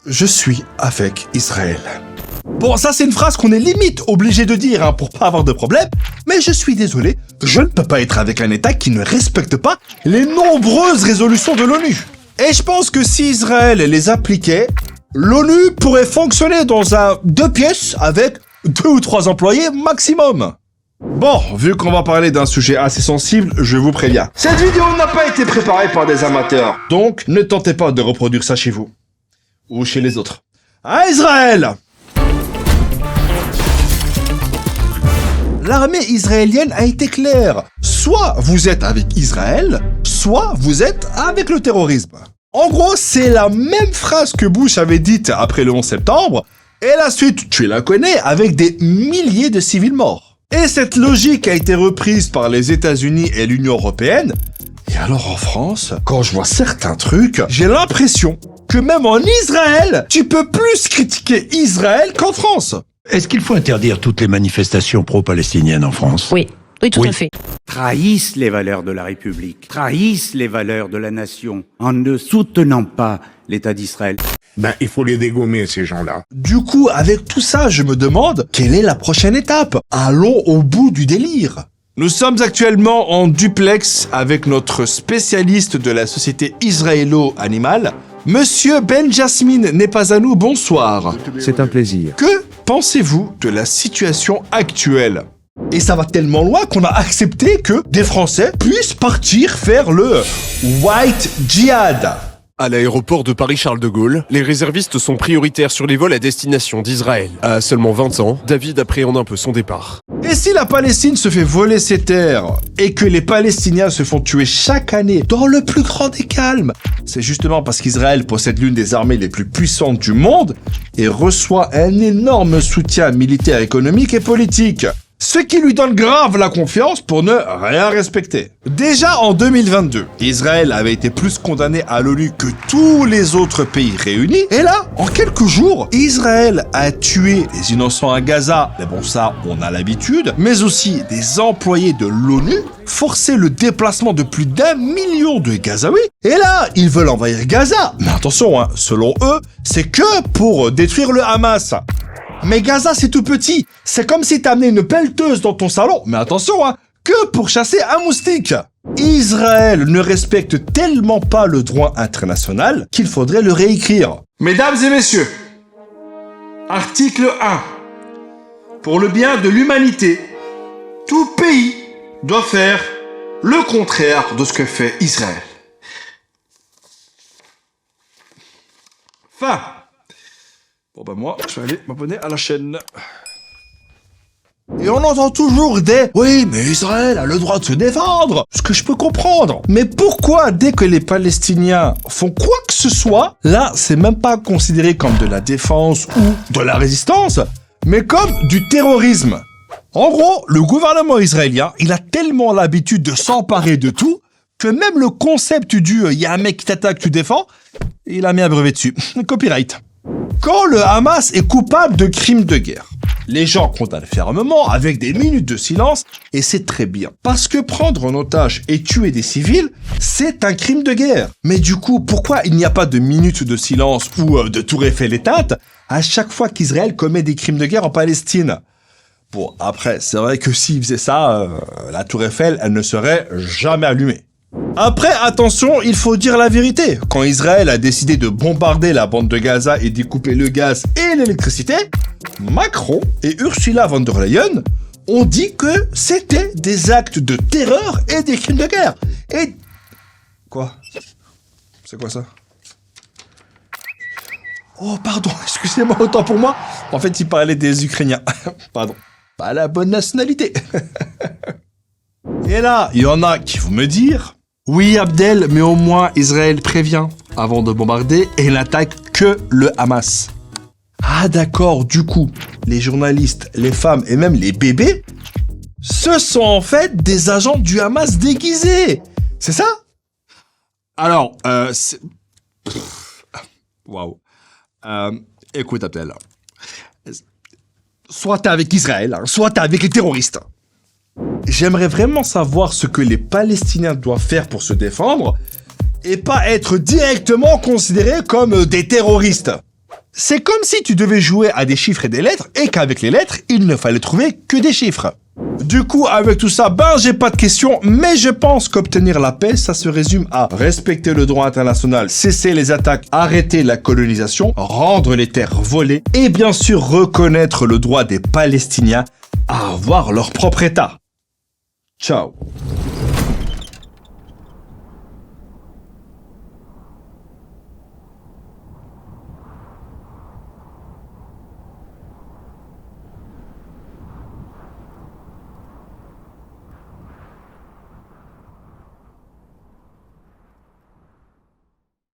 Je suis avec Israël. Bon, ça c'est une phrase qu'on est limite obligé de dire pour pas avoir de problème, mais je suis désolé, je ne peux pas être avec un État qui ne respecte pas les nombreuses résolutions de l'ONU. Et je pense que si Israël les appliquait, l'ONU pourrait fonctionner dans un 2 pièces avec 2 ou 3 employés maximum. Bon, vu qu'on va parler d'un sujet assez sensible, je vous préviens. Cette vidéo n'a pas été préparée par des amateurs, donc ne tentez pas de reproduire ça chez vous. Ou chez les autres. À Israël! L'armée israélienne a été claire. Soit vous êtes avec Israël, soit vous êtes avec le terrorisme. En gros, c'est la même phrase que Bush avait dite après le 11 septembre, et la suite, tu la connais, avec des milliers de civils morts. Et cette logique a été reprise par les États-Unis et l'Union européenne. Et alors en France, quand je vois certains trucs, j'ai l'impression que même en Israël, tu peux plus critiquer Israël qu'en France. Est-ce qu'il faut interdire toutes les manifestations pro-palestiniennes en France? Oui, tout à fait. Trahissent les valeurs de la République, trahissent les valeurs de la nation en ne soutenant pas l'État d'Israël. Il faut les dégommer, ces gens-là. Du coup, avec tout ça, je me demande, quelle est la prochaine étape? Allons au bout du délire. Nous sommes actuellement en duplex avec notre spécialiste de la société israélo-animale, Monsieur Ben Jasmine n'est pas à nous, bonsoir. C'est un plaisir. Que pensez-vous de la situation actuelle? Et ça va tellement loin qu'on a accepté que des Français puissent partir faire le White Jihad. À l'aéroport de Paris-Charles de Gaulle, les réservistes sont prioritaires sur les vols à destination d'Israël. À seulement 20 ans, David appréhende un peu son départ. Et si la Palestine se fait voler ses terres et que les Palestiniens se font tuer chaque année dans le plus grand des calmes, c'est justement parce qu'Israël possède l'une des armées les plus puissantes du monde et reçoit un énorme soutien militaire, économique et politique. Ce qui lui donne grave la confiance pour ne rien respecter. Déjà en 2022, Israël avait été plus condamné à l'ONU que tous les autres pays réunis. Et là, en quelques jours, Israël a tué des innocents à Gaza, mais bon ça, on a l'habitude, mais aussi des employés de l'ONU, forcé le déplacement de plus d'1 million de Gazaouis. Et là, ils veulent envahir Gaza. Mais attention, selon eux, c'est que pour détruire le Hamas. Mais Gaza, c'est tout petit. C'est comme si t'amenais une pelleteuse dans ton salon. Mais attention, que pour chasser un moustique. Israël ne respecte tellement pas le droit international qu'il faudrait le réécrire. Mesdames et messieurs, article 1. Pour le bien de l'humanité, tout pays doit faire le contraire de ce que fait Israël. Fin. Bon moi, je vais aller m'abonner à la chaîne. Et on entend toujours des « Oui, mais Israël a le droit de se défendre !» Ce que je peux comprendre. Mais pourquoi, dès que les Palestiniens font quoi que ce soit, là, c'est même pas considéré comme de la défense ou de la résistance, mais comme du terrorisme. En gros, le gouvernement israélien, il a tellement l'habitude de s'emparer de tout que même le concept du « il y a un mec qui t'attaque, tu défends », il a mis un brevet dessus. Copyright. Quand le Hamas est coupable de crimes de guerre, les gens condamnent fermement avec des minutes de silence et c'est très bien. Parce que prendre en otage et tuer des civils, c'est un crime de guerre. Mais du coup, pourquoi il n'y a pas de minutes de silence ou de tour Eiffel éteinte à chaque fois qu'Israël commet des crimes de guerre en Palestine? Bon, après, c'est vrai que s'il faisait ça, la tour Eiffel, elle ne serait jamais allumée. Après, attention, il faut dire la vérité. Quand Israël a décidé de bombarder la bande de Gaza et d'y couper le gaz et l'électricité, Macron et Ursula von der Leyen ont dit que c'était des actes de terreur et des crimes de guerre. Et... Quoi? C'est quoi ça? Oh, pardon, excusez-moi, autant pour moi. En fait, il parlait des Ukrainiens. Pardon. Pas la bonne nationalité. Et là, il y en a qui vont me dire... Oui, Abdel, mais au moins Israël prévient avant de bombarder et n'attaque que le Hamas. Ah d'accord, du coup, les journalistes, les femmes et même les bébés, ce sont en fait des agents du Hamas déguisés. C'est ça? Alors, c'est... Waouh. Écoute, Abdel. Soit t'es avec Israël, soit t'es avec les terroristes. J'aimerais vraiment savoir ce que les Palestiniens doivent faire pour se défendre et pas être directement considérés comme des terroristes. C'est comme si tu devais jouer à des chiffres et des lettres et qu'avec les lettres, il ne fallait trouver que des chiffres. Du coup, avec tout ça, j'ai pas de questions, mais je pense qu'obtenir la paix, ça se résume à respecter le droit international, cesser les attaques, arrêter la colonisation, rendre les terres volées et bien sûr reconnaître le droit des Palestiniens à avoir leur propre État. Ciao.